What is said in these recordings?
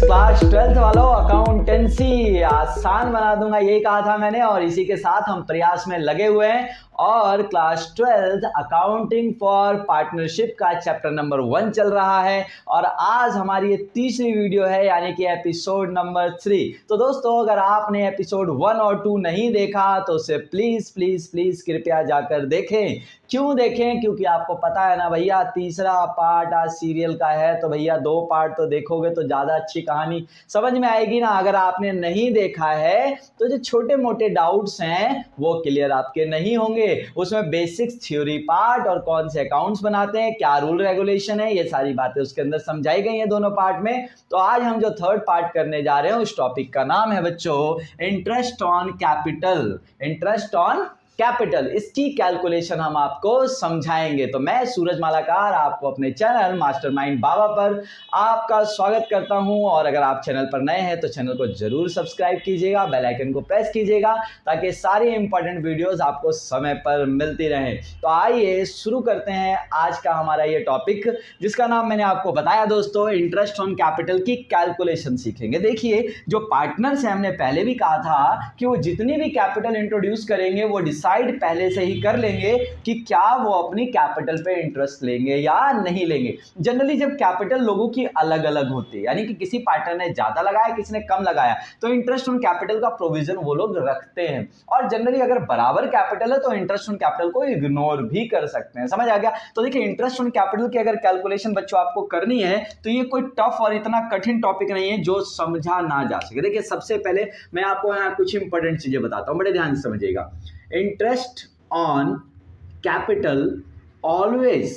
Class 12th वालों, accountancy आसान बना दूंगा, यही कहा था मैंने। और इसी के साथ हम प्रयास में लगे हुए हैं और class 12th accounting for partnership का चैप्टर नंबर 1 चल रहा है और आज हमारी ये तीसरी वीडियो है, यानी कि एपिसोड नंबर 3। तो दोस्तों, अगर आपने एपिसोड 1 और 2 नहीं देखा तो उसे प्लीज प्लीज प्लीज कृपया जाकर देखें। क्यों देखें? क्योंकि आपको पता है ना भैया, तीसरा पार्ट आज सीरियल का है, तो भैया 2 पार्ट तो देखोगे तो ज्यादा अच्छी कहानी समझ में आएगी ना। अगर आपने नहीं देखा है तो जो छोटे मोटे डाउट्स हैं वो क्लियर आपके नहीं होंगे। उसमें बेसिक्स थ्योरी पार्ट और कौन से अकाउंट्स बनाते हैं, क्या रूल रेगुलेशन है, ये सारी बातें उसके अंदर समझाई गई हैं दोनों पार्ट में। तो आज हम जो थर्ड पार्ट करने जा रहे हैं उस टॉपिक का नाम है बच्चों interest on capital. Interest on capital, इसकी कैलकुलेशन हम आपको समझाएंगे। तो मैं सूरज मालाकार आपको अपने चैनल मास्टरमाइंड बाबा पर आपका स्वागत करता हूं। और अगर आप चैनल पर नए हैं तो चैनल को जरूर सब्सक्राइब कीजिएगा, बेल आइकन को प्रेस कीजिएगा ताकि सारी इंपॉर्टेंट वीडियोस आपको समय पर मिलती रहें। तो आइए शुरू करते हैं आज का हमारा ये टॉपिक, जिसका नाम मैंने आपको बताया दोस्तों, इंटरेस्ट ऑन कैपिटल की कैलकुलेशन सीखेंगे। देखिए, जो पार्टनर्स हैं, हमने पहले भी कहा था कि वो जितनी भी कैपिटल इंट्रोड्यूस करेंगे वो डिसाइड पहले से ही कर लेंगे कि क्या वो अपनी कैपिटल पे इंटरेस्ट लेंगे या नहीं लेंगे। जनरली जब कैपिटल लोगों की अलग अलग होती है, यानी कि किसी पार्टनर ने ज्यादा लगाया, किसी ने कम लगाया, तो इंटरेस्ट ऑन कैपिटल का प्रोविजन वो लोग रखते हैं। और जनरली अगर बराबर कैपिटल है तो इंटरेस्ट ऑन कैपिटल को इग्नोर भी कर सकते हैं। समझ आ गया? तो देखिए, इंटरेस्ट ऑन कैपिटल की अगर कैलकुलेशन बच्चों आपको करनी है तो ये कोई टफ और इतना कठिन टॉपिक नहीं है जो समझा ना जा सके। देखिए, सबसे पहले मैं आपको यहाँ कुछ इंपॉर्टेंट चीजें बताता हूँ, बड़े ध्यान से समझिएगा। Interest on capital always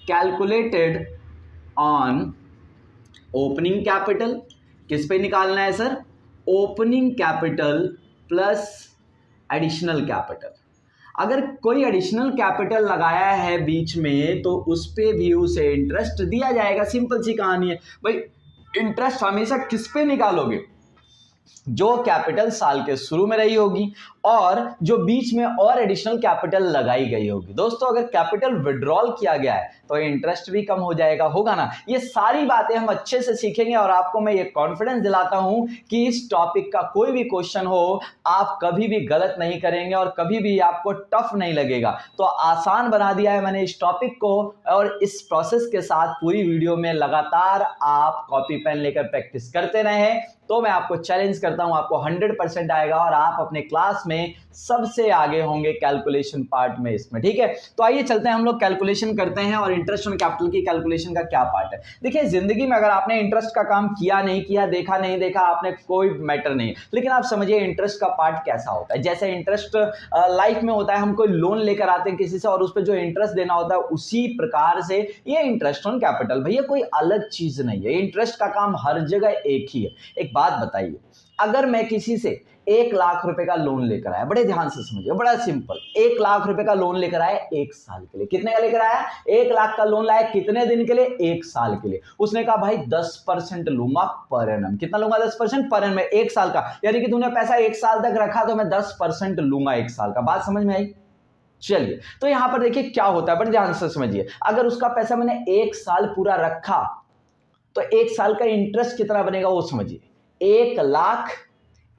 calculated on opening capital। किस पे निकालना है sir? Opening capital plus additional capital. अगर कोई एडिशनल कैपिटल लगाया है बीच में तो उस पे भी उसे इंटरेस्ट दिया जाएगा। सिंपल सी कहानी है भाई। इंटरेस्ट हमेशा किस पे निकालोगे? जो कैपिटल साल के शुरू में रही होगी और जो बीच में और एडिशनल कैपिटल लगाई गई होगी। दोस्तों, अगर कैपिटल विड्रॉल किया गया है तो इंटरेस्ट भी कम हो जाएगा, होगा ना। ये सारी बातें हम अच्छे से सीखेंगे और आपको मैं ये कॉन्फिडेंस दिलाता हूं कि इस टॉपिक का कोई भी क्वेश्चन हो आप कभी भी गलत नहीं करेंगे और कभी भी आपको टफ नहीं लगेगा। तो आसान बना दिया है मैंने इस टॉपिक को, और इस प्रोसेस के साथ पूरी वीडियो में लगातार आप कॉपी पेन लेकर प्रैक्टिस करते रहें तो मैं आपको चैलेंज करता हूं, आपको 100% आएगा और आप अपने क्लास में सबसे आगे होंगे कैलकुलेशन पार्ट में इसमें। ठीक है, तो आइए चलते हैं, हम लोग कैलकुलेशन करते हैं। और इंटरेस्ट ऑन कैपिटल की कैलकुलेशन का क्या पार्ट है? देखिए, जिंदगी में अगर आपने इंटरेस्ट का काम किया नहीं किया, देखा नहीं देखा, आपने कोई मैटर नहीं, लेकिन आप समझिए इंटरेस्ट का पार्ट कैसा होता है। जैसे इंटरेस्ट लाइफ में होता है, हम कोई लोन लेकर आते हैं किसी से और उस पर जो इंटरेस्ट देना होता है, उसी प्रकार से ये इंटरेस्ट ऑन कैपिटल भैया कोई अलग चीज नहीं है। इंटरेस्ट का काम हर जगह एक ही है। एक बात बताइए, अगर मैं किसी से 1 लाख रुपए का लोन लेकर आया, बड़े ध्यान से समझिए, बड़ा सिंपल, 1 लाख रुपए का लोन लेकर आया 1 साल के लिए। कितने का लेकर आया? 1 लाख का लोन लाया, कितने दिन के लिए? 1 साल के लिए। उसने कहा भाई 10% लूंगा पर एनम। कितना लूंगा? 10% पर एनम, 1 साल का। यानी कि तूने पैसा 1 साल तक रखा तो मैं 10% लूंगा 1 साल का। बात समझ में आई? चलिए, तो यहां पर देखिए क्या होता है, बड़े ध्यान से समझिए। अगर उसका पैसा मैंने 1 साल पूरा रखा तो 1 साल का इंटरेस्ट कितना बनेगा वो समझिए। 1 लाख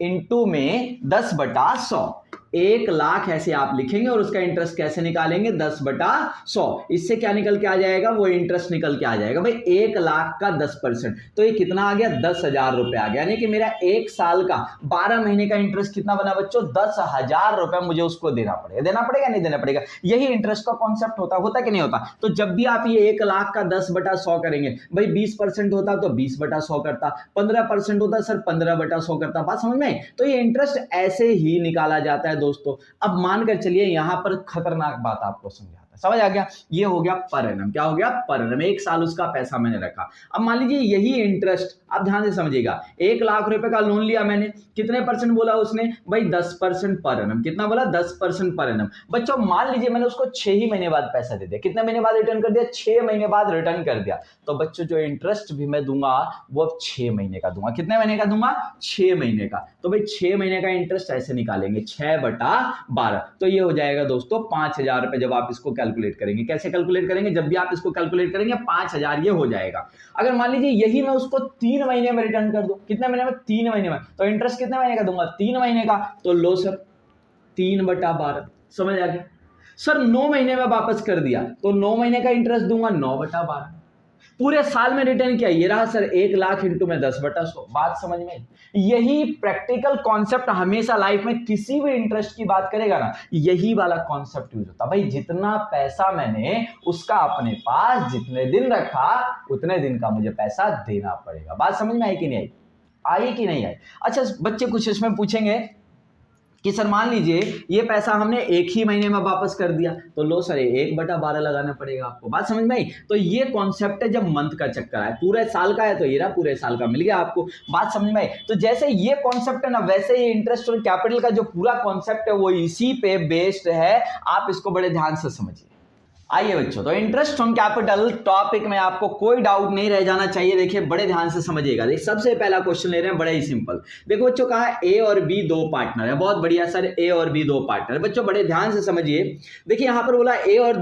इंटू में 10/100। 1 लाख ऐसे आप लिखेंगे और उसका इंटरेस्ट कैसे निकालेंगे? 10/100। इससे क्या निकल के आ जाएगा? वो इंटरेस्ट निकल के आ जाएगा भाई 1 लाख का 10%। तो ये कितना आ गया? 10,000 रुपए आ गया। यानी कि मेरा 1 साल का 12 महीने का इंटरेस्ट कितना बना बच्चों? 10,000 रुपए मुझे उसको देना पड़ेगा। देना पड़ेगा नहीं देना पड़ेगा? यही इंटरेस्ट का कॉन्सेप्ट होता कि नहीं होता? तो जब भी आप ये 1 लाख का 10/100 करेंगे, भाई 20% होता तो 20/100 करता, 15% होता सर 15/100 करता। बात समझ में? तो ये इंटरेस्ट ऐसे ही निकाला जाता है दोस्तों। अब मानकर चलिए यहां पर खतरनाक बात आपको समझाता है, समझ आ गया? ये हो गया पर एनम। क्या हो गया? Per annum. 1 साल उसका पैसा मैंने रखा। अब मान लीजिए यही इंटरेस्ट, आप ध्यान से समझिएगा, 1 लाख रुपए का लोन लिया मैंने, कितने परसेंट बोला उसने? भाई 10% पर एनम। कितना बोला? 10% पर एनम। बच्चों मान लीजिए मैंने उसको 6 ही महीने बाद पैसा दे दिया। कितने महीने बाद रिटर्न कर दिया? 6 महीने बाद रिटर्न कर दिया। तो बच्चों जो इंटरेस्ट भी मैं दूंगा वो अब 6 महीने का दूंगा। कितने महीने का दूंगा? 6 महीने का। तो भाई 6 महीने का इंटरेस्ट ऐसे निकालेंगे 6/12। तो ये हो जाएगा दोस्तों 5,000 रुपए। जब आप इसको कैलकुलेट करेंगे। कैसे कैलकुलेट करेंगे? जब भी आप इसको कैलकुलेट करेंगे 5000 ये हो जाएगा। अगर मान लीजिए यही मैं उसको 3 महीने में रिटर्न कर दूं, कितने महीने में? 3 महीने में, तो इंटरेस्ट कितने महीने का दूंगा? 3 महीने का। तो लो सर 3/12, समझ आ गया सर। 9 महीने में वापस कर दिया तो 9 महीने का इंटरेस्ट दूंगा 9/12। पूरे साल में रिटर्न किया, ये रहा सर 1 लाख इंटू में 10/100। बात समझ में? यही प्रैक्टिकल कॉन्सेप्ट हमेशा लाइफ में किसी भी इंटरेस्ट की बात करेगा ना, यही वाला कॉन्सेप्ट यूज होता। भाई जितना पैसा मैंने उसका अपने पास जितने दिन रखा उतने दिन का मुझे पैसा देना पड़ेगा। बात समझ में आई कि नहीं आई? आई कि नहीं आई? अच्छा बच्चे कुछ इसमें पूछेंगे कि सर मान लीजिए ये पैसा हमने 1 ही महीने में वापस कर दिया, तो लो सर 1/12 लगाना पड़ेगा आपको। बात समझ में आई? तो ये कॉन्सेप्ट है जब मंथ का चक्कर है, पूरे साल का है तो ये रहा पूरे साल का मिल गया आपको। बात समझ में आई? तो जैसे ये कॉन्सेप्ट है ना, वैसे ये इंटरेस्ट और कैपिटल का जो पूरा कॉन्सेप्ट है वो इसी पे बेस्ड है। आप इसको बड़े ध्यान से समझिए। आइए बच्चों, तो इंटरेस्ट ऑन कैपिटल टॉपिक में आपको कोई डाउट नहीं रह जाना चाहिए। देखिए बड़े ध्यान से समझिएगा। देखिए सबसे पहला क्वेश्चन ले रहे हैं, बड़ा ही सिंपल। देखो बच्चों, कहा ए और बी दो पार्टनर है। बहुत बढ़िया सर, ए और बी दो पार्टनर। बच्चों बड़े ध्यान से समझिए। देखिए यहां पर बोला ए और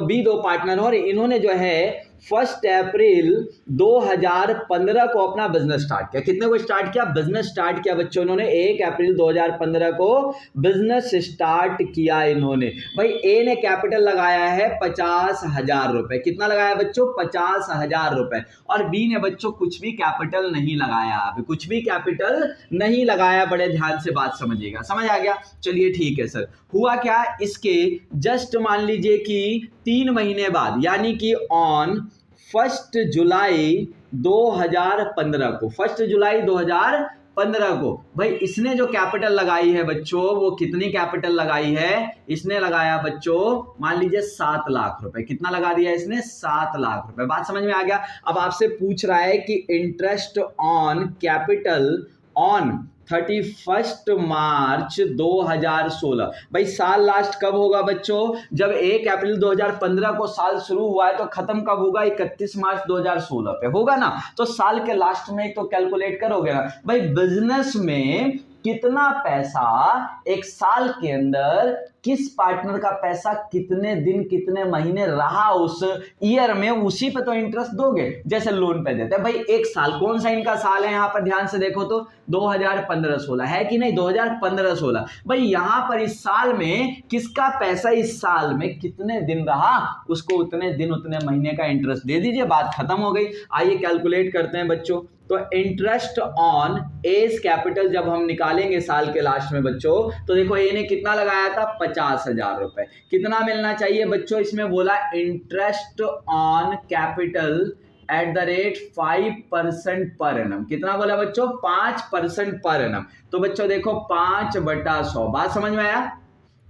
बी दो पार्टनर, और इन्होंने जो है 1 अप्रैल 2015 को अपना बिजनेस स्टार्ट किया। कितने को स्टार्ट किया? बिजनेस स्टार्ट किया बच्चों इन्होंने 1 अप्रैल 2015 को बिजनेस स्टार्ट किया इन्होंने। भाई ए ने कैपिटल लगाया है 50,000 रुपए। कितना लगाया बच्चों? 50,000 रुपए। और बी ने बच्चों कुछ भी कैपिटल नहीं लगाया, अभी कुछ भी कैपिटल नहीं लगाया। बड़े ध्यान से बात समझिएगा। समझ आ गया? चलिए ठीक है सर। हुआ क्या, इसके जस्ट मान लीजिए कि 3 महीने बाद, यानी कि ऑन 1 जुलाई 2015 को, 1 जुलाई 2015 को भाई इसने जो कैपिटल लगाई है बच्चों, वो कितनी कैपिटल लगाई है? इसने लगाया बच्चों मान लीजिए 7 लाख रुपए। कितना लगा दिया इसने? 7 लाख रुपए। बात समझ में आ गया? अब आपसे पूछ रहा है कि इंटरेस्ट ऑन कैपिटल ऑन 31 मार्च 2016। भाई साल लास्ट कब होगा बच्चों? जब 1 अप्रैल 2015 को साल शुरू हुआ है तो खत्म कब होगा? 31 मार्च 2016 पे होगा ना। तो साल के लास्ट में तो कैलकुलेट करोगे ना। भाई बिजनेस में कितना पैसा एक साल के अंदर, किस पार्टनर का पैसा कितने दिन कितने महीने रहा उस ईयर में, उसी पे तो इंटरेस्ट दोगे। जैसे लोन पे देते हैं भाई, एक साल, कौन सा इनका साल है यहां पर ध्यान से देखो तो 2015-16 है कि नहीं? 2015-16। भाई यहां पर इस साल में किसका पैसा इस साल में कितने दिन रहा, उसको उतने दिन उतने महीने का इंटरेस्ट दे दीजिए, बात खत्म हो गई। आइए कैलकुलेट करते हैं बच्चों। तो इंटरेस्ट ऑन एज कैपिटल जब हम निकालेंगे साल के लास्ट में बच्चों, तो देखो ए ने कितना लगाया था? 50,000 रुपए। कितना मिलना चाहिए बच्चों? इसमें बोला interest on capital at the rate 5% per annum. कितना बोला बच्चों? 5% पर एनम। तो बच्चों देखो 5/100। बात समझ में आया?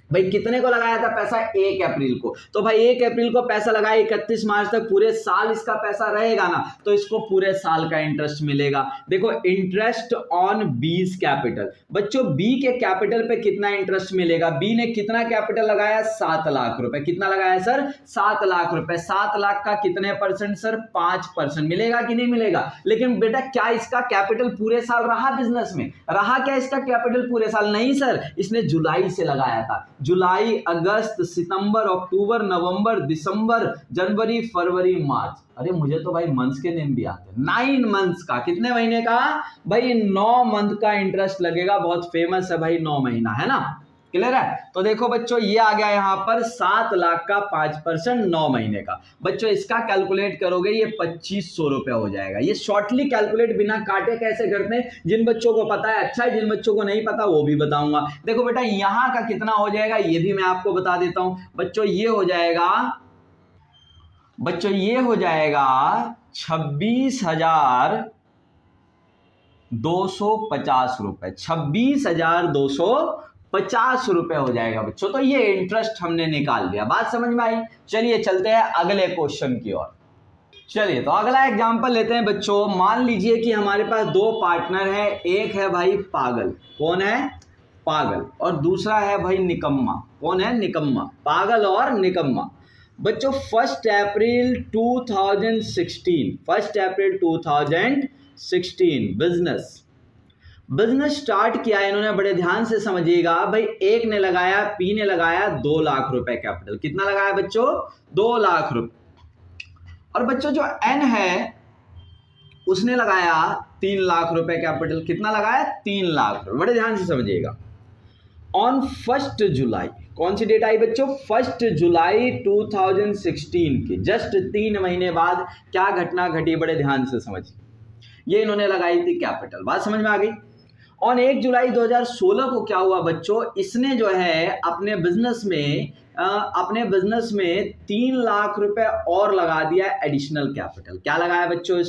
भाई कितने को लगाया था पैसा? 1 अप्रैल को। तो भाई 1 अप्रैल को पैसा लगाया, 31 मार्च तक पूरे साल इसका पैसा रहेगा ना, तो इसको पूरे साल का इंटरेस्ट मिलेगा। देखो इंटरेस्ट ऑन बीज कैपिटल। बच्चों बी के कैपिटल पे कितना इंटरेस्ट मिलेगा? बी ने कितना कैपिटल लगाया? 7 लाख रुपए। कितना लगाया सर? 7 लाख रुपए। 7 लाख का कितने परसेंट सर? 5% मिलेगा कि नहीं मिलेगा? लेकिन बेटा क्या इसका कैपिटल पूरे साल रहा बिजनेस में? रहा क्या इसका कैपिटल पूरे साल? नहीं सर, इसने जुलाई से लगाया था। जुलाई, अगस्त, सितंबर, अक्टूबर, नवंबर, दिसंबर, जनवरी, फरवरी, मार्च। अरे मुझे तो भाई मंथ्स के नेम भी आते हैं। 9 मंथ्स का, कितने महीने का? भाई 9 मंथ का इंटरेस्ट लगेगा। बहुत फेमस है भाई 9 महीना, है ना? क्लियर है? तो देखो बच्चों ये आ गया यहां पर 7 लाख का 5% 9 महीने का। बच्चों इसका कैलकुलेट करोगे ये 2500 रुपए हो जाएगा। ये शॉर्टली कैलकुलेट बिना काटे कैसे करते हैं, जिन बच्चों को पता है अच्छा है, जिन बच्चों को नहीं पता वो भी बताऊंगा। देखो बेटा यहां का कितना हो जाएगा ये भी मैं आपको बता देता हूं। बच्चों ये हो जाएगा 26,250 रुपए। 26,250 रुपए हो जाएगा बच्चों। तो ये इंटरेस्ट हमने निकाल दिया। बात समझ में आई? चलिए चलते हैं अगले क्वेश्चन की ओर। चलिए तो अगला एग्जांपल लेते हैं बच्चों। मान लीजिए कि हमारे पास 2 पार्टनर है। एक है भाई पागल। कौन है? पागल। और दूसरा है भाई निकम्मा। कौन है? निकम्मा। पागल और निकम्मा। बच्चों 1 अप्रैल 2016 बिजनेस बिजनेस स्टार्ट किया इन्होंने, बड़े ध्यान से समझिएगा भाई। एक ने लगाया, पी ने लगाया 2 लाख रुपए कैपिटल। कितना लगाया बच्चों? 2 लाख रुपए। और बच्चों जो एन है उसने लगाया 3 लाख रुपए कैपिटल। कितना लगाया? 3 लाख रुपए। बड़े ध्यान से समझिएगा। ऑन 1 जुलाई, कौन सी डेट आई बच्चों? 1 जुलाई 2016 की जस्ट 3 महीने बाद क्या घटना घटी? बड़े ध्यान से समझिए। ये इन्होंने लगाई थी कैपिटल। बात समझ में आ गई? ऑन 1 जुलाई 2016 को क्या हुआ बच्चों? इसने जो है अपने बिजनेस में 3 लाख रुपए और लगा दिया एडिशनल कैपिटल। क्या लगाया बच्चों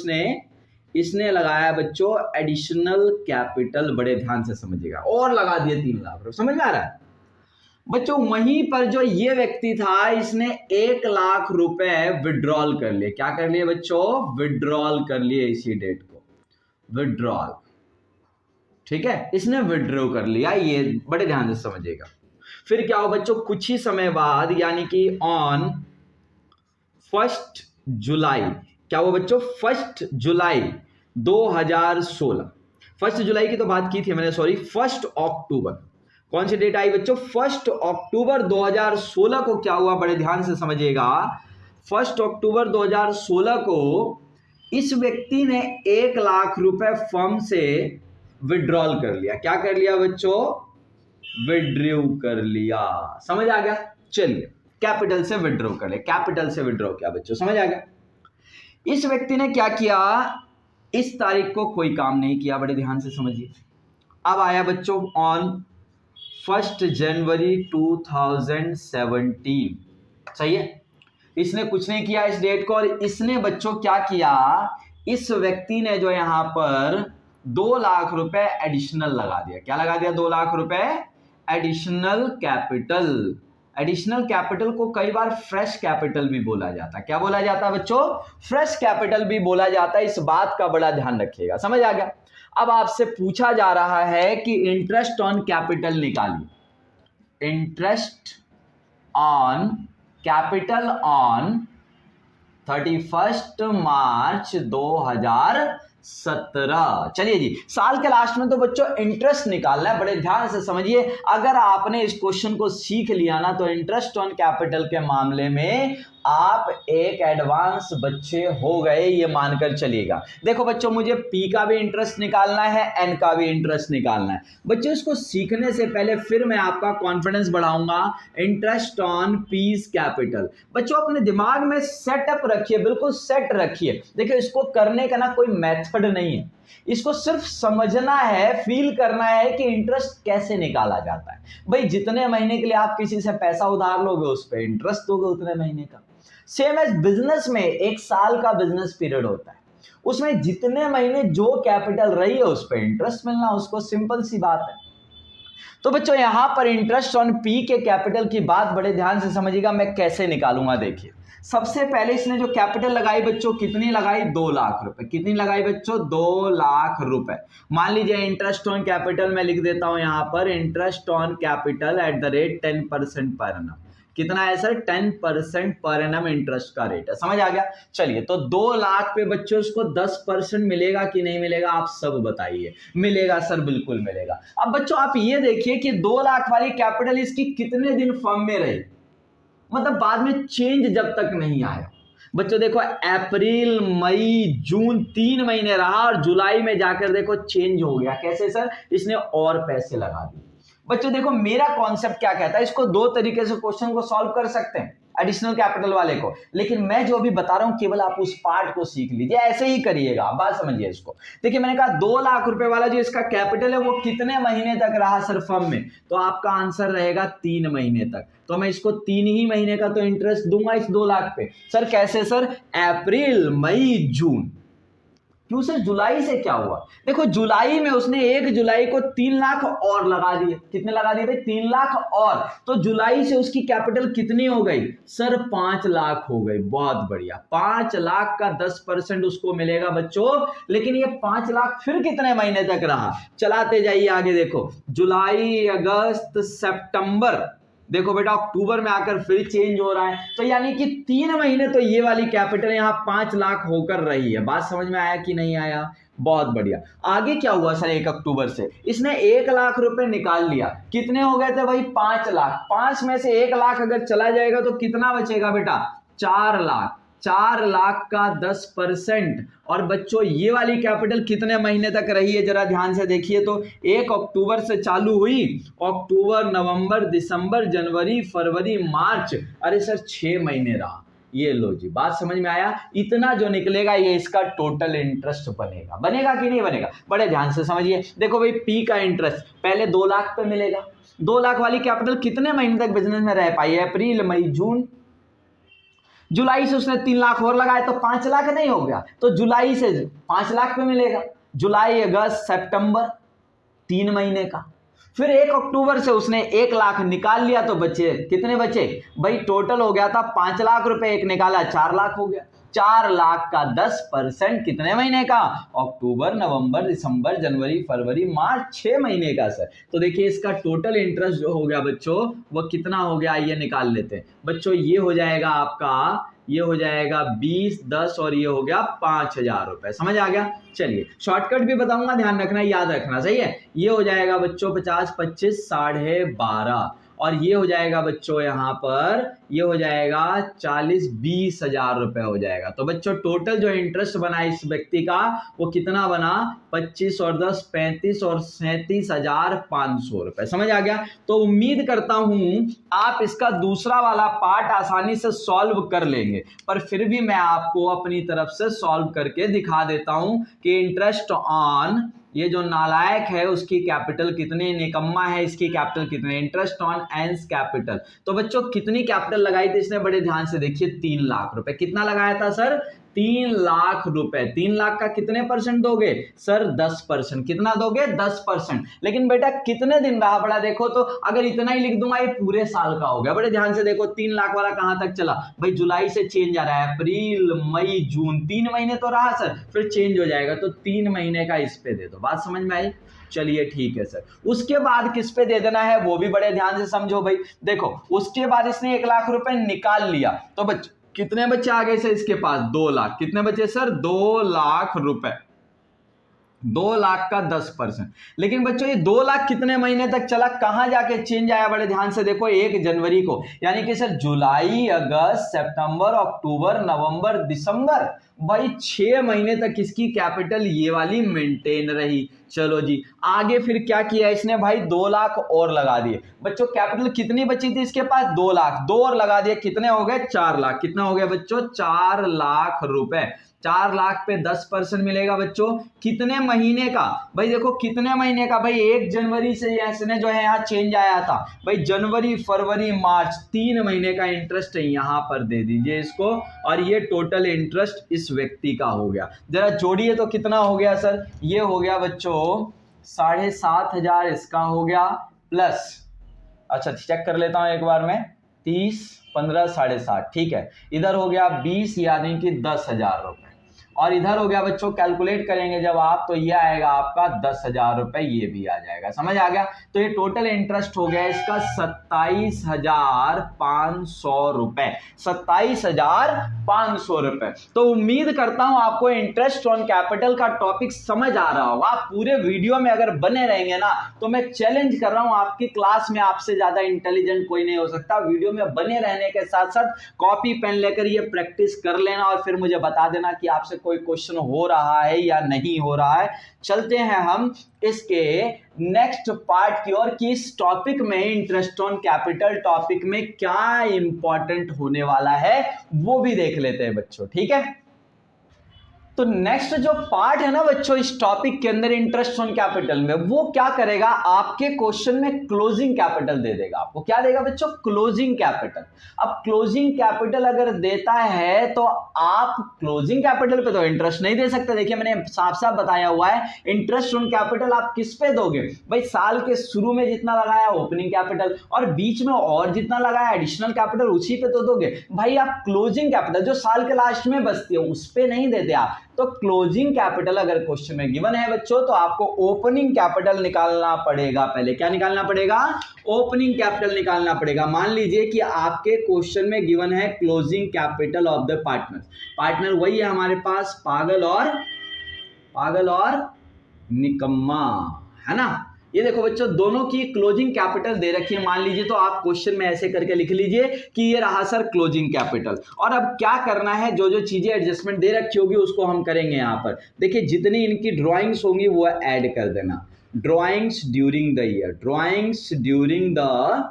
इसने लगाया बच्चों एडिशनल कैपिटल। बड़े ध्यान से समझिएगा, और लगा दिए 3 लाख रुपए। समझ में आ रहा है बच्चों? वहीं पर जो ये व्यक्ति था इसने 1 लाख रुपए विड्रॉल कर लिए। क्या कर लिए बच्चों? विड्रॉल कर लिए। इसी डेट को विड्रॉल, ठीक है, इसने विड्रॉ कर लिया। ये बड़े ध्यान से समझिएगा। फिर क्या हो बच्चों? कुछ ही समय बाद, यानी कि ऑन 1 जुलाई, क्या हुआ बच्चों? 1 जुलाई 2016। 1 जुलाई की तो बात की थी मैंने, सॉरी, 1 अक्टूबर। कौन सी डेट आई बच्चों? 1 अक्टूबर 2016 को क्या हुआ? बड़े ध्यान से समझिएगा। 1 अक्टूबर 2016 को इस व्यक्ति ने 1 लाख रुपए फर्म से विड्रॉल कर लिया। क्या कर लिया बच्चों? विड्रॉ कर लिया। समझ आ गया? चलिए, कैपिटल से विड्रॉ कर ले। कैपिटल से विड्रॉ किया बच्चों, समझ आ गया? इस व्यक्ति ने क्या किया? इस तारीख को कोई काम नहीं किया। बड़े ध्यान से समझिए। अब आया बच्चों ऑन 1 जनवरी 2017। सही है? इसने कुछ नहीं किया इस डेट को, और इसने बच्चों क्या किया? इस व्यक्ति ने जो यहां पर 2 लाख रुपए एडिशनल लगा दिया। क्या लगा दिया? 2 लाख रुपए एडिशनल कैपिटल। एडिशनल कैपिटल को कई बार फ्रेश कैपिटल भी बोला जाता है। क्या बोला जाता है बच्चों? फ्रेश कैपिटल भी बोला जाता है। इस बात का बड़ा ध्यान रखिएगा। समझ आ गया? अब आपसे पूछा जा रहा है कि इंटरेस्ट ऑन कैपिटल निकालिए। इंटरेस्ट ऑन कैपिटल ऑन 31 मार्च 2017। चलिए जी, साल के लास्ट में तो बच्चों इंटरेस्ट निकालना है। बड़े ध्यान से समझिए। अगर आपने इस क्वेश्चन को सीख लिया ना, तो इंटरेस्ट ऑन कैपिटल के मामले में आप एक एडवांस बच्चे हो गए, ये मानकर चलिएगा। देखो बच्चों, मुझे पी का भी इंटरेस्ट निकालना है, एन का भी इंटरेस्ट निकालना है। बच्चों, इसको सीखने से पहले फिर मैं आपका कॉन्फिडेंस बढ़ाऊंगा। इंटरेस्ट ऑन पीस कैपिटल बच्चों अपने दिमाग में सेटअप रखिए, बिल्कुल सेट रखिए। देखिए, इसको करने का ना कोई मेथड नहीं है, इसको सिर्फ समझना है, फील करना है कि इंटरेस्ट कैसे निकाला जाता है। भाई, जितने महीने के लिए आप किसी से पैसा उधार लोगे उस पर इंटरेस्ट दोगे उतने महीने का। सेम एज बिजनेस में 1 साल का बिजनेस पीरियड होता है, उसमें जितने महीने जो कैपिटल रही है उस पर इंटरेस्ट मिलना, उसको सिंपल सी बात है। तो बच्चों यहां पर इंटरेस्ट ऑन पी के कैपिटल की बात बड़े ध्यान से समझिएगा। मैं कैसे निकालूंगा देखिए। सबसे पहले इसने जो कैपिटल लगाई बच्चों, कितनी लगाई? 2 लाख रुपए। कितनी लगाई बच्चों? 2 लाख रुपए। मान लीजिए इंटरेस्ट ऑन कैपिटल मैं लिख देता हूं यहां पर, interest on capital at the rate 10% per annum. कितना है सर? 10% पर एनम इंटरेस्ट का रेट है। समझ आ गया? चलिए, तो 2 लाख पे बच्चों उसको 10% मिलेगा कि नहीं मिलेगा? आप सब बताइए। मिलेगा सर, बिल्कुल मिलेगा। अब बच्चों आप ये देखिए कि 2 लाख वाली कैपिटल इसकी कितने दिन फर्म में रही, मतलब बाद में चेंज जब तक नहीं आया। बच्चों देखो, अप्रैल, मई, जून 3 महीने रहा, और जुलाई में जाकर देखो चेंज हो गया। कैसे सर? इसने और पैसे लगा दिए। बच्चों देखो, मेरा कॉन्सेप्ट क्या कहता है, इसको 2 तरीके से क्वेश्चन को सॉल्व कर सकते हैं, एडिशनल कैपिटल वाले को, लेकिन मैं जो भी बता रहा हूं केवल आप उस पार्ट को सीख लीजिए, ऐसे ही करिएगा। बात समझिए इसको। देखिए, मैंने कहा 2 लाख रुपए वाला जो इसका कैपिटल है वो कितने महीने तक रहा सर फर्म में, तो आपका आंसर रहेगा 3 महीने तक। तो मैं इसको 3 ही महीने का तो इंटरेस्ट दूंगा इस 2 लाख पे। सर कैसे सर? अप्रैल, मई, जून। क्यों सर? जुलाई से क्या हुआ? देखो, जुलाई में उसने 1 जुलाई को 3 लाख और लगा दिए। कितने लगा दिए भाई? 3 लाख और। तो जुलाई से उसकी कैपिटल कितनी हो गई सर? 5 लाख हो गई। बहुत बढ़िया। 5 लाख का 10% उसको मिलेगा बच्चों। लेकिन ये 5 लाख फिर कितने महीने तक रहा? चलाते जाइए आगे। देखो, जुलाई, अगस्त, सितंबर, देखो बेटा अक्टूबर में आकर फिर चेंज हो रहा है, तो यानी कि 3 महीने तो ये वाली कैपिटल यहाँ 5 लाख होकर रही है। बात समझ में आया कि नहीं आया? बहुत बढ़िया। आगे क्या हुआ सर, 1 अक्टूबर से इसने 1 लाख रुपए निकाल लिया। कितने हो गए थे भाई? 5 लाख। 5 में से 1 लाख अगर चला जाएगा तो कितना बचेगा बेटा? 4 लाख। 4 लाख का 10%। और बच्चों ये वाली कैपिटल कितने महीने तक रही है, जरा ध्यान से देखिए तो। 1 अक्टूबर से चालू हुई, अक्टूबर, नवंबर, दिसंबर, जनवरी, फरवरी, मार्च, अरे सर 6 महीने रहा। ये लो जी, बात समझ में आया? इतना जो निकलेगा ये इसका टोटल इंटरेस्ट बनेगा। बनेगा कि नहीं बनेगा? बड़े ध्यान से समझिए। देखो भाई पी का इंटरेस्ट पहले 2 लाख पे मिलेगा। 2 लाख वाली कैपिटल कितने महीने तक बिजनेस में रह पाई है? अप्रैल, मई, जून। जुलाई से उसने 3 लाख और लगाए तो 5 लाख नहीं हो गया, तो जुलाई से 5 लाख पे मिलेगा। जुलाई, अगस्त, सितंबर, 3 महीने का। फिर 1 अक्टूबर से उसने 1 लाख निकाल लिया तो बचे कितने बचे भाई? टोटल हो गया था 5 लाख रुपए, एक निकाला 4 लाख हो गया। 4 लाख का 10% कितने महीने का? अक्टूबर, नवंबर, दिसंबर, जनवरी, फरवरी, मार्च, 6 महीने का सर। तो देखिए इसका टोटल इंटरेस्ट जो हो गया बच्चों वो कितना हो गया, ये निकाल लेते हैं बच्चों। ये हो जाएगा आपका, ये हो जाएगा 20, 10 और ये हो गया 5,000 रुपए। समझ आ गया? चलिए शॉर्टकट भी बताऊंगा, ध्यान रखना, याद रखना, सही है? ये हो जाएगा बच्चों 50, 25, 12.5 और ये हो जाएगा बच्चों यहाँ पर ये हो जाएगा 40, 20,000 रुपए हो जाएगा। तो बच्चों टोटल जो इंटरेस्ट बना इस व्यक्ति का वो कितना बना? 25 और 10, 35 और 37,500 रुपए। समझ आ गया? तो उम्मीद करता हूं आप इसका दूसरा वाला पार्ट आसानी से सॉल्व कर लेंगे, पर फिर भी मैं आपको अपनी तरफ से सॉल्व करके दिखा देता हूं कि इंटरेस्ट ऑन, ये जो नालायक है उसकी कैपिटल कितनी, निकम्मा है इसकी कैपिटल कितनी, इंटरेस्ट ऑन एंस कैपिटल। तो बच्चों कितनी कैपिटल लगाई थी इसने? बड़े ध्यान से देखिए 3 लाख रुपए। कितना लगाया था सर? 3 लाख रुपए। 3 लाख का कितने परसेंट दोगे सर? 10%। कितना दोगे? 10%। लेकिन बेटा कितने दिन रहा? बड़ा देखो तो अगर इतना ही लिख दूंगा ये पूरे साल का हो गया। बड़े ध्यान से देखो 3 लाख वाला कहां तक चला भाई? जुलाई से चेंज आ रहा है, अप्रैल, मई, जून, 3 महीने तो रहा सर, फिर चेंज हो जाएगा तो 3 महीने का इस पे दे दो। बात समझ में आई? चलिए ठीक है सर। उसके बाद किस पे दे देना है वो भी बड़े ध्यान से समझो भाई। देखो उसके बाद इसने 1 लाख रुपए निकाल लिया तो बच्चे कितने बच्चे आ गए सर इसके पास? 2 लाख। कितने बचे सर? 2 लाख रुपए। 2 लाख का 10%। लेकिन बच्चों ये 2 लाख कितने महीने तक चला? कहां जाके चेंज आया? बड़े ध्यान से देखो 1 जनवरी को, यानी कि सर जुलाई, अगस्त, सितंबर, अक्टूबर, नवंबर, दिसंबर, भाई 6 महीने तक इसकी कैपिटल ये वाली मेंटेन रही। चलो जी आगे फिर क्या किया इसने भाई? 2 लाख और लगा दिए। बच्चों कैपिटल कितनी बची थी इसके पास? 2 लाख। 2 और लगा दिए, कितने हो गए? 4 लाख। कितना हो गया बच्चों? 4 लाख रुपए। 4 लाख पे 10% मिलेगा बच्चों कितने महीने का? भाई देखो कितने महीने का भाई? 1 जनवरी से इसने जो है यहाँ चेंज आया था भाई, जनवरी, फरवरी, मार्च, 3 महीने का इंटरेस्ट यहाँ पर दे दीजिए इसको। और ये टोटल इंटरेस्ट इस व्यक्ति का हो गया। जरा जोड़िए तो कितना हो गया सर? ये हो गया बच्चों 7,500 इसका हो गया प्लस, अच्छा चेक कर लेता हूं एक बार में, 30, 15, 7.5, ठीक है। इधर हो गया 20 यानी कि 10,000 रुपए, और इधर हो गया बच्चों कैलकुलेट करेंगे जब आप तो ये आएगा आपका 10,000 रुपए, ये भी आ जाएगा। समझ आ गया? तो ये टोटल इंटरेस्ट हो गया इसका 27,500 रुपए। 27,500 रुपए। तो उम्मीद करता हूं आपको इंटरेस्ट ऑन कैपिटल का टॉपिक समझ आ रहा होगा। आप पूरे वीडियो में अगर बने रहेंगे ना तो मैं चैलेंज कर रहा हूं आपकी क्लास में आपसे ज्यादा इंटेलिजेंट कोई नहीं हो सकता। वीडियो में बने रहने के साथ साथ कॉपी पेन लेकर ये प्रैक्टिस कर लेना और फिर मुझे बता देना कि आपसे कोई क्वेश्चन हो रहा है या नहीं हो रहा है। चलते हैं हम इसके नेक्स्ट पार्ट की ओर कि इस टॉपिक में इंटरेस्ट ऑन कैपिटल टॉपिक में क्या इंपॉर्टेंट होने वाला है वो भी देख लेते हैं बच्चों, ठीक है। तो नेक्स्ट जो पार्ट है ना बच्चों इस टॉपिक के अंदर इंटरेस्ट ऑन कैपिटल में, वो क्या करेगा आपके क्वेश्चन में क्लोजिंग कैपिटल दे देगा। आपको क्या देगा बच्चों? Closing capital. अब क्लोजिंग कैपिटल अगर देता है तो आप क्लोजिंग कैपिटल पे तो इंटरेस्ट नहीं दे सकते। देखिए मैंने साफ साफ बताया हुआ है, इंटरेस्ट ऑन कैपिटल आप किस पे दोगे भाई? साल के शुरू में जितना लगाया ओपनिंग कैपिटल और बीच में और जितना लगाया एडिशनल कैपिटल उसी पे तो दोगे भाई। आप क्लोजिंग कैपिटल जो साल के लास्ट में बचती है उस पे नहीं देते आप। तो क्लोजिंग कैपिटल अगर क्वेश्चन में गिवन है बच्चों तो आपको ओपनिंग कैपिटल निकालना पड़ेगा। पहले क्या निकालना पड़ेगा? ओपनिंग कैपिटल निकालना पड़ेगा। मान लीजिए कि आपके क्वेश्चन में गिवन है closing capital of the partner वही है हमारे पास, पागल और निकम्मा, है ना। ये देखो बच्चों दोनों की क्लोजिंग कैपिटल दे रखी है मान लीजिए, तो आप क्वेश्चन में ऐसे करके लिख लीजिए कि ये रहा सर क्लोजिंग कैपिटल। और अब क्या करना है, जो जो चीजें एडजस्टमेंट दे रखी होगी उसको हम करेंगे यहाँ पर। देखिए जितनी इनकी ड्राइंग्स होंगी वो ऐड कर देना, ड्राइंग्स ड्यूरिंग द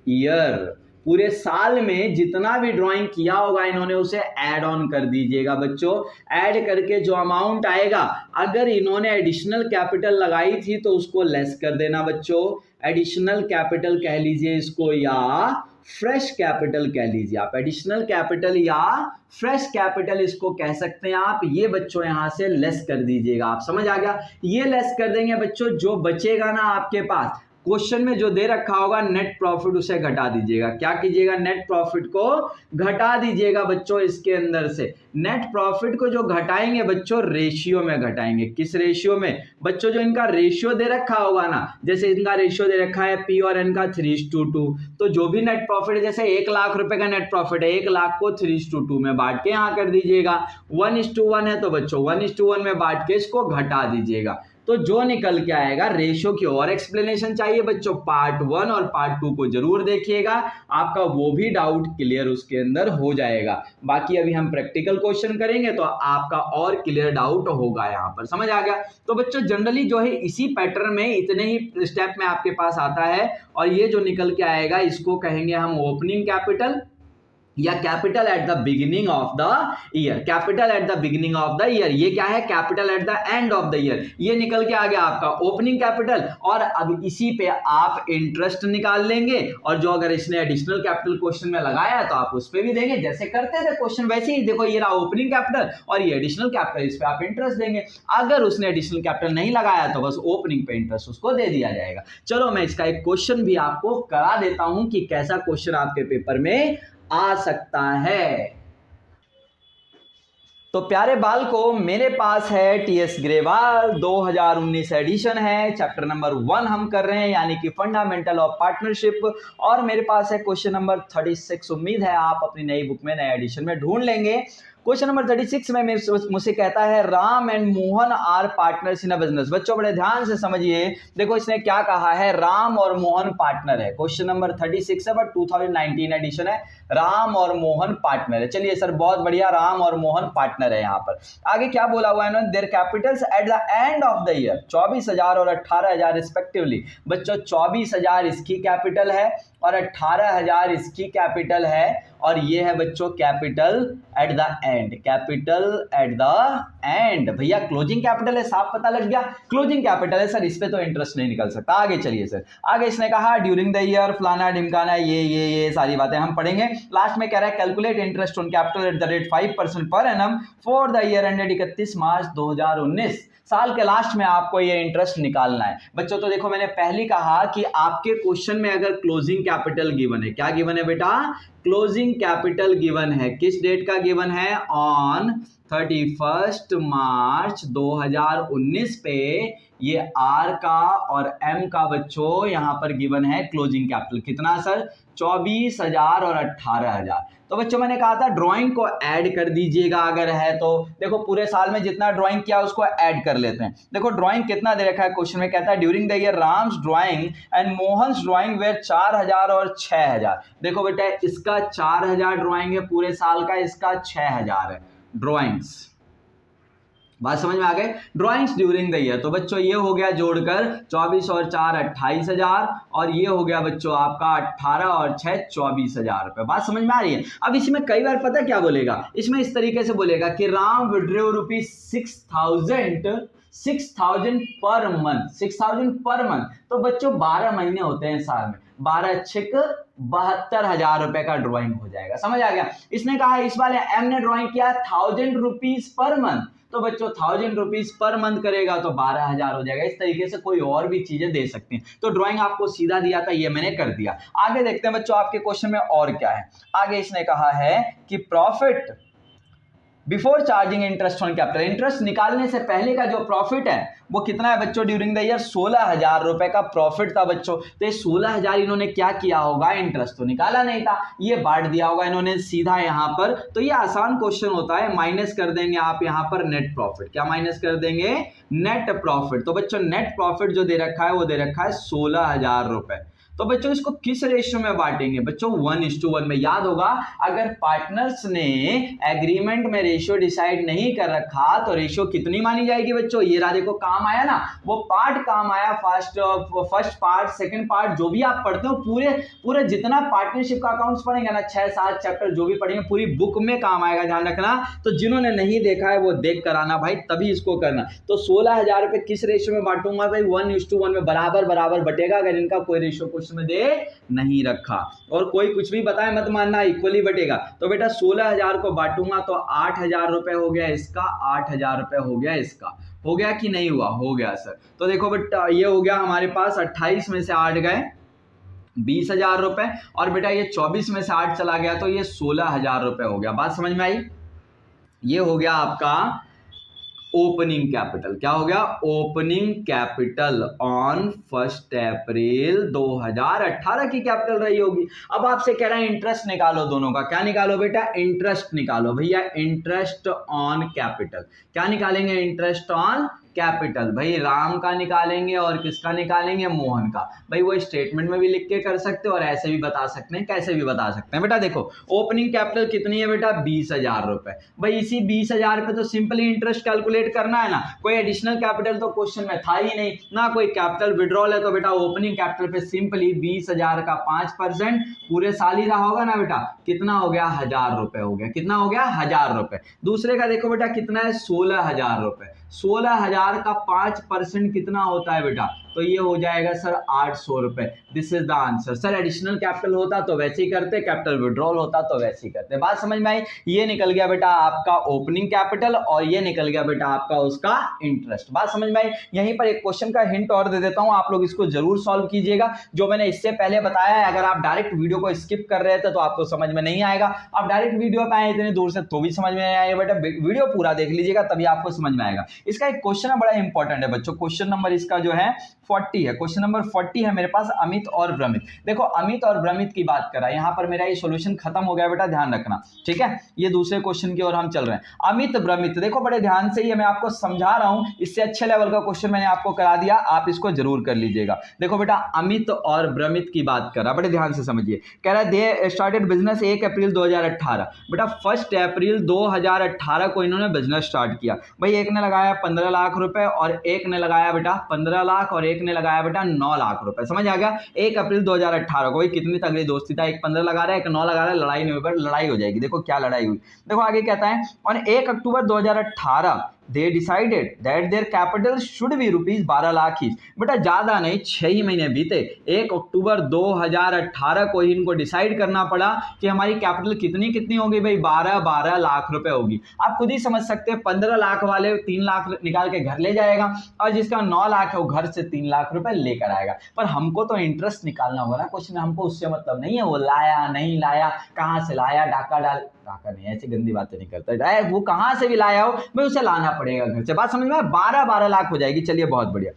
ईयर, पूरे साल में जितना भी ड्राइंग किया होगा इन्होंने उसे ऐड ऑन कर दीजिएगा बच्चों। ऐड करके जो अमाउंट आएगा, अगर इन्होंने एडिशनल कैपिटल लगाई थी तो उसको लेस कर देना बच्चों। एडिशनल कैपिटल कह लीजिए इसको या फ्रेश कैपिटल कह लीजिए आप, एडिशनल कैपिटल या फ्रेश कैपिटल इसको कह सकते हैं आप। ये बच्चों यहां से लेस कर दीजिएगा, आप समझ आ गया। ये लेस कर देंगे बच्चों, जो बचेगा ना आपके पास क्वेश्चन में जो दे रखा होगा नेट प्रॉफिट उसे घटा दीजिएगा। क्या कीजिएगा? नेट प्रॉफिट को घटा दीजिएगा बच्चों। इसके अंदर से नेट प्रॉफिट को जो घटाएंगे बच्चों रेशियो में घटाएंगे। किस रेशियो में बच्चों? जो इनका रेशियो दे रखा होगा ना, जैसे इनका रेशियो दे रखा है P और N का 3:2, तो जो भी नेट प्रॉफिट है, जैसे 1 लाख रुपए का नेट प्रॉफिट है, 1 लाख को 3:2 में बांट के यहाँ कर दीजिएगा। 1:1 है तो बच्चों 1:1 में बांट के इसको घटा दीजिएगा। तो जो निकल के आएगा, रेशियो की और एक्सप्लेनेशन चाहिए बच्चों, पार्ट 1 और पार्ट 2 को जरूर देखिएगा, आपका वो भी डाउट क्लियर उसके अंदर हो जाएगा। बाकी अभी हम प्रैक्टिकल क्वेश्चन करेंगे तो आपका और क्लियर डाउट होगा यहाँ पर, समझ आ गया। तो बच्चों जनरली जो है इसी पैटर्न में इतने ही स्टेप में आपके पास आता है, और ये जो निकल के आएगा इसको कहेंगे हम ओपनिंग कैपिटल या capital at the beginning of the year. Capital at the beginning of the year, ये क्या है? Capital at the end of the year. ये निकल के आ गया आपका ओपनिंग कैपिटल, और अब इसी पे आप इंटरेस्ट निकाल लेंगे, और जो अगर इसने एडिशनल कैपिटल क्वेश्चन में लगाया है तो आप उस पे भी देंगे, जैसे करते थे क्वेश्चन वैसे ही। देखो ये रहा ओपनिंग कैपिटल और ये एडिशनल कैपिटल, इस पे आप इंटरेस्ट देंगे। अगर उसने एडिशनल कैपिटल नहीं लगाया तो बस ओपनिंग पे इंटरेस्ट उसको दे दिया जाएगा। चलो मैं इसका एक क्वेश्चन भी आपको करा देता हूं कि कैसा क्वेश्चन आपके पेपर में आ सकता है। तो प्यारे बाल को मेरे पास है टीएस ग्रेवाल 2019 एडिशन है, चैप्टर नंबर 1 हम कर रहे हैं यानी कि फंडामेंटल ऑफ पार्टनरशिप, और मेरे पास है क्वेश्चन नंबर 36। उम्मीद है आप अपनी नई बुक में नए एडिशन में ढूंढ लेंगे। क्वेश्चन नंबर 36 में मुझसे कहता है Ram and Mohan are partners in a business. बच्चों बड़े ध्यान से समझिए, देखो इसने क्या कहा है, राम और मोहन पार्टनर है। क्वेश्चन नंबर 36 है बट 2019 एडिशन है, राम और मोहन पार्टनर है। चलिए सर बहुत बढ़िया, राम और मोहन पार्टनर है। यहाँ पर आगे क्या बोला हुआ है इन्होंने, there Capitals at the end of the year 24,000 और 18,000 रिस्पेक्टिवली। बच्चों 24,000 इसकी कैपिटल है और 18,000 इसकी कैपिटल है, और ये है बच्चों capital at the end, capital at the end. भैया क्लोजिंग कैपिटल है, साफ पता लग गया, क्लोजिंग कैपिटल है सर, इस पे तो इंटरेस्ट नहीं निकल सकता। आगे चलिए सर, आगे इसने कहा ड्यूरिंग द ईयर फलाना ढिमकाना, ये सारी बातें हम पढ़ेंगे। लास्ट में कह रहा है calculate interest on capital at the rate 5% per annum for the year ended 31 मार्च 2019। साल के लास्ट में आपको ये इंटरेस्ट निकालना है बच्चों। तो देखो मैंने पहले कहा कि आपके क्वेश्चन में अगर क्लोजिंग कैपिटल गिवन है, क्या गिवन है बेटा? क्लोजिंग कैपिटल गिवन है। किस डेट का गिवन है? ऑन 31 मार्च 2019 पे ये आर का और एम का बच्चों यहाँ पर गिवन है क्लोजिंग कैपिटल। कितना सर? 24,000 और 18,000। तो बच्चों मैंने कहा था ड्राइंग को ऐड कर दीजिएगा अगर है तो। देखो पूरे साल में जितना ड्राइंग किया उसको ऐड कर लेते हैं। देखो ड्राइंग कितना दे रखा है क्वेश्चन में, कहता है during the year Ram's drawing and Mohan's drawing were 4,000 और 6,000। देखो बेटा इसका 4,000 ड्राइंग है पूरे साल का, इसका 6,000 है ड्राइंग्स। बात समझ में आ गए? ड्राइंग्स ड्यूरिंग द ईयर, तो बच्चों ये हो गया जोड़कर 24 और 4 28,000, और ये हो गया बच्चों आपका 18 और 6 24,000 रुपए। बात समझ में आ रही है? अब इसमें कई बार पता क्या बोलेगा, इसमें इस तरीके से बोलेगा कि Ram withdraw rupees 6,000 per month, 6,000 per month. तो बच्चों 12 महीने होते हैं साल में, 12 छिक 72,000 रुपए का ड्राइंग हो जाएगा। समझ आ गया? इसने कहा इस वाले एम ने ड्राइंग किया 1,000 रुपीज पर मंथ, तो बच्चों 1,000 रुपीज पर मंथ करेगा तो 12,000 हो जाएगा। इस तरीके से कोई और भी चीजें दे सकते हैं। तो ड्राइंग आपको सीधा दिया था, ये मैंने कर दिया। आगे देखते हैं बच्चों आपके क्वेश्चन में और क्या है। आगे इसने कहा है कि profit before charging interest on capital, interest निकालने से पहले का जो प्रॉफिट है वो कितना है बच्चों, ड्यूरिंग द ईयर 16,000 रुपए का प्रॉफिट था बच्चों। तो ये 16,000 इन्होंने क्या किया होगा, इंटरेस्ट तो निकाला नहीं था, ये बांट दिया होगा इन्होंने सीधा यहाँ पर। तो ये आसान क्वेश्चन होता है, माइनस कर देंगे आप यहाँ पर नेट प्रॉफिट। क्या माइनस कर देंगे, नेट प्रॉफिट। तो बच्चों नेट प्रॉफिट जो दे रखा है वो दे रखा है 16,000 रुपए। तो बच्चों इसको किस रेशियो में बांटेंगे बच्चों, 1:1 में। याद होगा अगर पार्टनर्स ने एग्रीमेंट में रेशियो डिसाइड नहीं कर रखा तो रेशियो कितनी मानी जाएगी बच्चों, ये रहा देखो काम आया ना, वो पार्ट काम आया। फर्स्ट पार्ट, सेकंड पार्ट, जो भी आप पढ़ते हो पूरे जितना पार्टनरशिप का अकाउंट्स पढ़ेंगे ना, 6-7 चैप्टर जो भी पढ़ेंगे पूरी बुक में काम आएगा, ध्यान रखना। तो जिन्होंने नहीं देखा है वो देख कर आना भाई, तभी इसको करना। तो 16,000 रुपए किस रेशियो में बांटूंगा भाई, 1:1 में बराबर बराबर बटेगा। अगर इनका कोई रेशियो में दे नहीं रखा और कोई कुछ भी बताए मत मानना, इक्वली बटेगा। तो बेटा 16,000 को बांटूंगा तो 8,000 रुपए हो गया इसका, 8,000 रुपए हो गया इसका। हो गया कि नहीं हुआ, हो गया सर। तो देखो बेटा ये हो गया हमारे पास 28 में से 8 गए 20,000 रुपए, और बेटा ये 24 में से 8 चला गया तो ये 16,000 रुपए हो गया। बात समझ में आई, ये हो गया आपका ओपनिंग कैपिटल। क्या हो गया, ओपनिंग कैपिटल ऑन 1 अप्रैल 2018 की कैपिटल रही होगी। अब आपसे कह रहा है इंटरेस्ट निकालो दोनों का। क्या निकालो बेटा, इंटरेस्ट निकालो भैया, इंटरेस्ट ऑन कैपिटल। क्या निकालेंगे, इंटरेस्ट ऑन कैपिटल। भाई राम का निकालेंगे और किसका निकालेंगे, मोहन का। भाई वो स्टेटमेंट में भी लिख के कर सकते हो और ऐसे भी बता सकते हैं, कैसे भी बता सकते हैं। बेटा देखो ओपनिंग कैपिटल कितनी है बेटा, 20,000 रुपए। भाई इसी 20,000 पे तो सिंपली इंटरेस्ट कैलकुलेट करना है ना, कोई एडिशनल कैपिटल तो क्वेश्चन में था ही नहीं ना, कोई कैपिटल विड्रॉल है। तो बेटा ओपनिंग कैपिटल पे सिंपली 20,000 का 5% पूरे साल ही रहा होगा ना बेटा, कितना हो गया, 1,000 रुपए हो गया। कितना हो गया, 1,000 रुपए। दूसरे का देखो बेटा कितना है, 16,000 रुपए। 16,000 का 5% कितना होता है बेटा, तो ये हो जाएगा सर 800 रुपए। This is the answer. Sir additional capital होता तो वैसे ही करते, कैपिटल विड्रॉल होता तो वैसे ही करते। बात समझ में आई, ये निकल गया बेटा आपका ओपनिंग कैपिटल और ये निकल गया बेटा आपका उसका इंटरेस्ट। बात समझ में आई। यहीं पर एक क्वेश्चन का हिंट और दे देता हूं, आप लोग इसको जरूर सॉल्व कीजिएगा। जो मैंने इससे पहले बताया है, अगर आप डायरेक्ट वीडियो को स्किप कर रहे थे तो आपको समझ में नहीं आएगा। आप डायरेक्ट वीडियो पे आए इतनी दूर से तो भी समझ में नहीं आएगा बेटा, वीडियो पूरा देख लीजिएगा तभी आपको समझ में आएगा। इसका एक क्वेश्चन है बड़ा इंपॉर्टेंट है बच्चों, क्वेश्चन नंबर इसका जो है 40 है। क्वेश्चन नंबर 40 है मेरे पास, अमित और भ्रमित। देखो अमित और भ्रमित की बात कर रहा है, यहां पर मेरा ये सॉल्यूशन खत्म हो गया बेटा, ध्यान रखना ठीक है। ये दूसरे क्वेश्चन की ओर हम चल रहे हैं। अमित भ्रमित, देखो बड़े ध्यान से, ये मैं आपको समझा रहा हूं, इससे अच्छे लेवल का क्वेश्चन मैंने आपको करा दिया, आप इसको जरूर कर लीजिएगा। देखो बेटा अमित और भ्रमित की बात कर रहा है, बड़े ध्यान से समझिए। कह रहा है दे स्टार्टेड बिजनेस 1 अप्रैल 2018। बेटा 1 अप्रैल 2018 को इन्होंने बिजनेस स्टार्ट किया। भाई एक ने लगाया 15 लाख रुपए और एक ने लगाया बेटा 15 लाख और एक ने लगाया बेटा 9 लाख रुपए। समझ आ गया। 1 अप्रैल 2018 को, कितनी तगड़ी दोस्ती था, एक 15 लगा रहा है एक 9 लगा रहा है, लड़ाई नहीं हुई पर लड़ाई हो जाएगी। देखो क्या लड़ाई हुई, देखो आगे कहता है और 1 अक्टूबर 2018 they decided that their capital should be ₹12 lakh each। बेटा ज्यादा नहीं, 6 ही महीने बीते, 1 अक्टूबर 2018 को ही इनको डिसाइड करना पड़ा कि हमारी कैपिटल कितनी कितनी होगी भाई, 12 लाख रुपए होगी। आप खुद ही समझ सकते हैं, 15 लाख वाले 3 लाख निकाल के घर ले जाएगा और जिसका 9 लाख है वो घर से 3 लाख रुपए लेकर आएगा। पर हमको तो इंटरेस्ट निकालना होगा ना क्वेश्चन, हमको उससे मतलब नहीं है वो लाया नहीं लाया, कहाँ से लाया, डाका नहीं, ऐसी गंदी बातें नहीं करता, वो कहां से भी लाया हो मैं उसे लाना पड़ेगा घर से। बात समझ में, 12 लाख हो जाएगी। चलिए बहुत बढ़िया।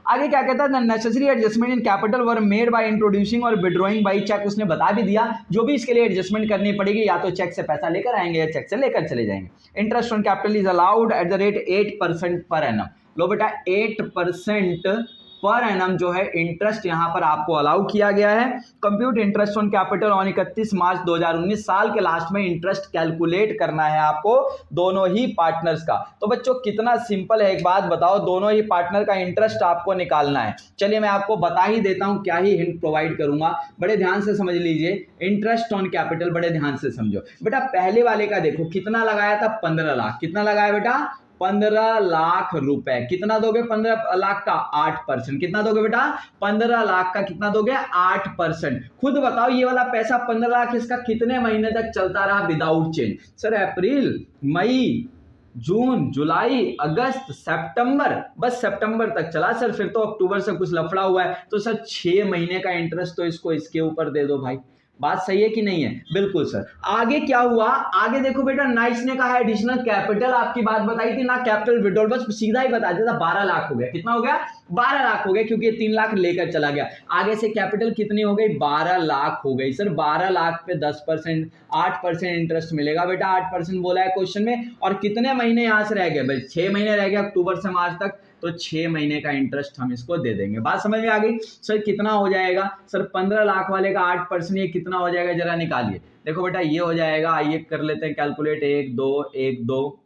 आगे क्या कहता है, the necessary adjustment in capital were made by introducing और विड्रॉइंग बाय चेक। उसने बता भी दिया जो भी इसके लिए एडजस्टमेंट करनी पड़ेगी, या तो चेक से पैसा लेकर आएंगे या चेक से लेकर चले जाएंगे। Interest on capital is allowed at the rate 8% per annum. लो बेटा 8% पर एनम जो है इंटरेस्ट यहां पर आपको अलाउ किया गया है। Compute interest on capital on 31 मार्च 2019, साल के लास्ट में इंटरेस्ट कैलकुलेट करना है आपको दोनों ही पार्टनर्स का। तो बच्चों कितना सिंपल है, एक बात बताओ, दोनों ही पार्टनर का इंटरेस्ट आपको निकालना है। चलिए मैं आपको बता ही देता हूं, क्या ही हिंट प्रोवाइड करूंगा, बड़े ध्यान से समझ लीजिए। इंटरेस्ट ऑन कैपिटल बड़े ध्यान से समझो बेटा। पहले वाले का देखो कितना लगाया था, 15 लाख। कितना लगाया बेटा, 15 लाख रुपए। कितना दोगे 15 लाख का, 8%। कितना दोगे बेटा, 15 लाख का कितना दोगे, 8%। खुद बताओ ये वाला पैसा 15 लाख इसका कितने महीने तक चलता रहा विदाउट चेंज। सर अप्रैल, मई, जून, जुलाई, अगस्त, सितंबर, बस सितंबर तक चला सर, फिर तो अक्टूबर से कुछ लफड़ा हुआ है, तो सर 6 महीने का इंटरेस्ट तो इसको इसके ऊपर दे दो भाई। बात सही है कि नहीं है? बिल्कुल सर। आगे क्या हुआ, आगे देखो बेटा, ना इसने कहा एडिशनल कैपिटल, आपकी बात बताई थी ना कैपिटल विड्रॉल, बस सीधा ही बता देता 12 लाख हो गया। कितना हो गया? 12 लाख हो गया, क्योंकि 3 लाख लेकर चला गया। आगे से कैपिटल कितनी हो गई? 12 लाख हो गई। सर 12 लाख पे 10%, 8% इंटरेस्ट मिलेगा बेटा, 8% बोला है क्वेश्चन में। और कितने महीने यहां से रह गए भाई? 6 महीने रह गए अक्टूबर से मार्च तक, तो 6 महीने का इंटरेस्ट हम इसको दे देंगे। बात समझ में आ गई? सर कितना हो जाएगा? सर 15 लाख वाले का 8%, ये कितना हो जाएगा जरा निकालिए। देखो बेटा ये हो जाएगा, आइए कर लेते हैं कैलकुलेट। 1 2 1 2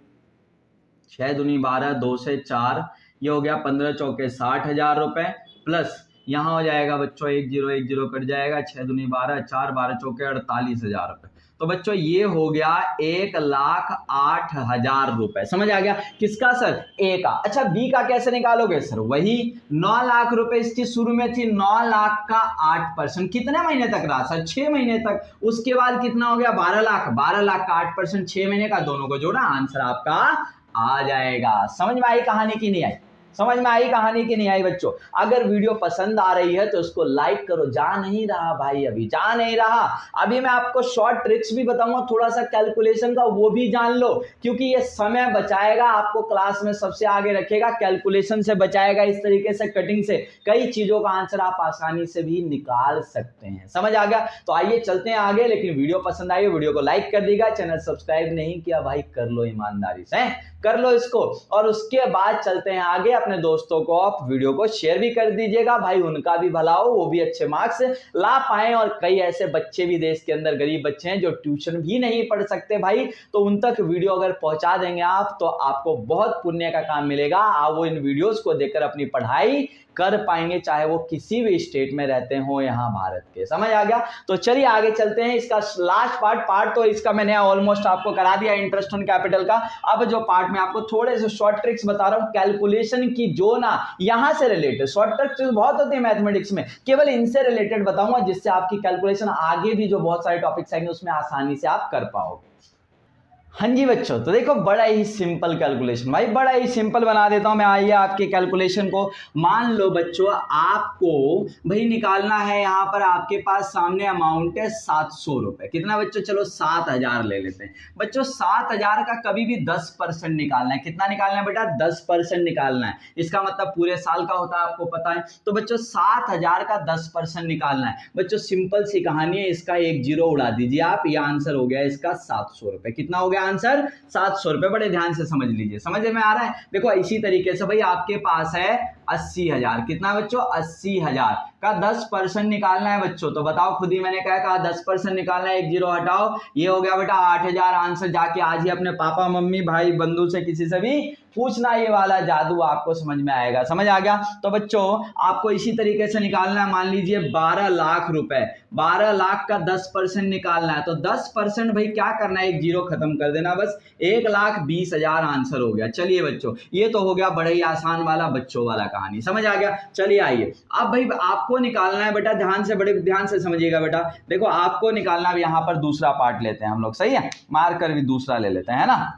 6 दूनी 12, 2 से 4, ये हो गया 15 चौके 60,000 रुपए, प्लस यहाँ हो जाएगा बच्चों 1 0 1 0 कट जाएगा, 6 दूनी 12, 4 12 चौके 48,000 रुपए। तो बच्चों ये हो गया 1,08,000 रुपए। समझ आ गया? किसका सर? ए का। अच्छा बी का कैसे निकालोगे सर? वही 9 लाख रुपए इसकी शुरू में थी, 9 लाख का 8%, कितने महीने तक रहा सर? 6 महीने तक। उसके बाद कितना हो गया? 12 लाख। 12 लाख का 8% 6 महीने का, दोनों को जोड़ा, आंसर आपका आ जाएगा। समझ में आई कहानी की नहीं आई? समझ में आई कहानी की नहीं आई बच्चों? अगर वीडियो पसंद आ रही है तो उसको लाइक करो। जा नहीं रहा भाई, अभी जा नहीं रहा। अभी मैं आपको शॉर्ट ट्रिक्स भी बताऊंगा, थोड़ा सा कैलकुलेशन का, वो भी जान लो, क्योंकि ये समय बचाएगा आपको, क्लास में सबसे आगे रखेगा, कैलकुलेशन से बचाएगा। इस तरीके से कटिंग से कई चीजों का आंसर आप आसानी से भी निकाल सकते हैं। समझ आ गया? तो आइए चलते हैं आगे। लेकिन वीडियो पसंद आई, वीडियो को लाइक कर दीजिएगा। चैनल सब्सक्राइब नहीं किया भाई, कर लो ईमानदारी से, कर लो इसको। और उसके बाद चलते हैं आगे। अपने दोस्तों को आप वीडियो को शेयर भी कर दीजिएगा भाई, उनका भी भला हो, वो भी अच्छे मार्क्स ला पाए। और कई ऐसे बच्चे भी देश के अंदर, गरीब बच्चे हैं जो ट्यूशन भी नहीं पढ़ सकते भाई, तो उन तक वीडियो अगर पहुंचा देंगे आप, तो आपको बहुत पुण्य का काम मिलेगा। आप वो इन वीडियोस को देखकर अपनी पढ़ाई कर पाएंगे, चाहे वो किसी भी स्टेट में रहते हो यहाँ भारत के। समझ आ गया? तो चलिए आगे चलते हैं। इसका लास्ट पार्ट तो इसका मैंने ऑलमोस्ट आपको करा दिया, इंटरेस्ट ऑन कैपिटल का। अब जो पार्ट में आपको थोड़े से शॉर्ट ट्रिक्स बता रहा हूं कैलकुलेशन की, जो ना यहां से रिलेटेड, शॉर्ट ट्रिक्स बहुत होती है मैथमेटिक्स में, केवल इनसे रिलेटेड बताऊंगा, जिससे आपकी कैलकुलेशन आगे भी जो बहुत सारे टॉपिक्स आएंगे उसमें आसानी से आप कर पाओगे। हाँ जी बच्चों, तो देखो बड़ा ही सिंपल कैलकुलेशन भाई, बड़ा ही सिंपल बना देता हूं मैं। आइए आपके कैलकुलेशन को, मान लो बच्चों आपको भाई निकालना है, यहां पर आपके पास सामने अमाउंट है 700 रुपए। कितना बच्चों? चलो 7,000 ले लेते हैं बच्चों। 7,000 का कभी भी 10% निकालना है। कितना निकालना है बेटा? 10% निकालना है। इसका मतलब पूरे साल का होता है, आपको पता है। तो बच्चों 7,000 का 10% निकालना है बच्चों। सिंपल सी कहानी है, इसका एक जीरो उड़ा दीजिए आप, ये आंसर हो गया इसका 700 रुपए। कितना हो गया आंसर? 700 रुपए। बड़े ध्यान से समझ लीजिए, समझ में आ रहा है? देखो इसी तरीके से भाई आपके पास है 80,000। कितना बच्चों? 80,000 का 10% निकालना है बच्चों। तो बताओ, खुद ही मैंने कहा 10% निकालना है, एक जीरो हटाओ, ये हो गया बेटा 8,000। आंसर जाके आज ही अपने पापा मम्मी भाई बंधु से किसी से भी पूछना, ये वाला जादू आपको समझ में आएगा। समझ आ गया? तो बच्चों आपको इसी तरीके से निकालना है। मान लीजिए 12 लाख रुपए, 12 लाख का 10% निकालना है। तो 10% भाई क्या करना है? एक जीरो खत्म कर देना बस, 1,20,000 आंसर हो गया। चलिए बच्चों, ये तो हो गया बड़ा ही आसान वाला बच्चों वाला कहानी। समझ आ गया? चलिए आइए, अब भाई आपको निकालना है बेटा, ध्यान से, बड़े ध्यान से समझिएगा बेटा। देखो आपको निकालना है, यहाँ पर दूसरा पार्ट लेते हैं हम लोग, सही है? मार कर भी दूसरा ले लेते हैं ना।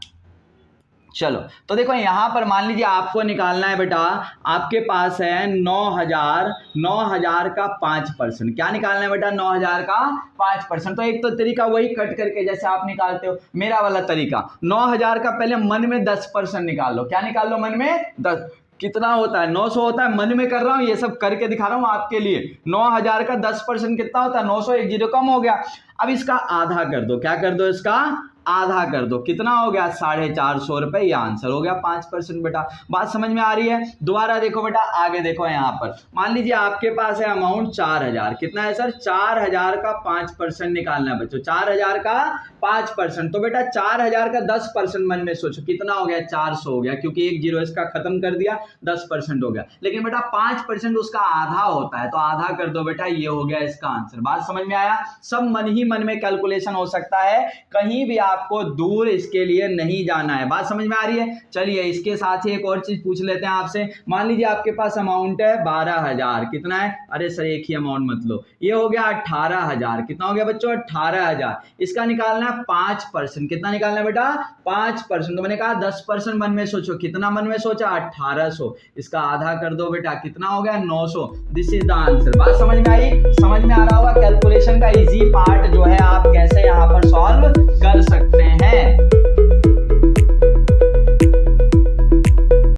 चलो तो देखो यहां पर मान लीजिए आपको निकालना है बेटा, आपके पास है 9,000 का 5%। क्या निकालना है बेटा? 9,000 का 5%। तो एक तो तरीका वही कट करके जैसे आप निकालते हो, मेरा वाला तरीका। 9,000 का पहले मन में 10% निकाल लो। क्या निकाल लो? मन में 10। कितना होता है? 900 होता है। मन में कर रहा हूं, ये सब करके दिखा रहा हूं आपके लिए। 9,000 का 10% कितना होता है? 900, एक जीरो कम हो गया। अब इसका आधा कर दो। क्या कर दो? इसका आधा कर दो। कितना हो गया? 450 रुपए। ये आंसर हो गया 5% बेटा। बात समझ में आ रही है? दोबारा देखो बेटा, आगे देखो, यहाँ पर मान लीजिए आपके पास है अमाउंट 4,000। कितना है सर? 4,000 का 5% निकालना है बच्चों। 4,000 का 5%। तो बेटा 4,000 का 10% मन में सोचो, कितना हो गया? 400 हो गया, क्योंकि एक जीरो इसका खत्म कर दिया, 10% हो गया। लेकिन बेटा 5% उसका आधा होता है, तो आधा कर दो बेटा, ये हो गया इसका आंसर। बात समझ में आया? सब मन ही मन में कैलकुलेशन हो सकता है, कहीं भी आपको दूर इसके लिए नहीं जाना है। बात समझ में आ रही है? चलिए इसके साथ ही एक और चीज पूछ लेते हैं आपसे। मान लीजिए आपके पास अमाउंट है 12,000। कितना है? अरे सर एक ही अमाउंट मत लो, ये हो गया 18,000। कितना हो गया बच्चों? 18,000। इसका निकालना है 5%। कितना निकालना है बेटा? 5%। तो मैंने कहा 10% मन में सोचो। कितना मन में सोचा? 1800। इसका आधा कर दो बेटा, कितना हो गया? 900। This is the answer. बात समझ में आई? समझ में आ रहा होगा कैलकुलेशन क्वेश्चन का इजी पार्ट जो है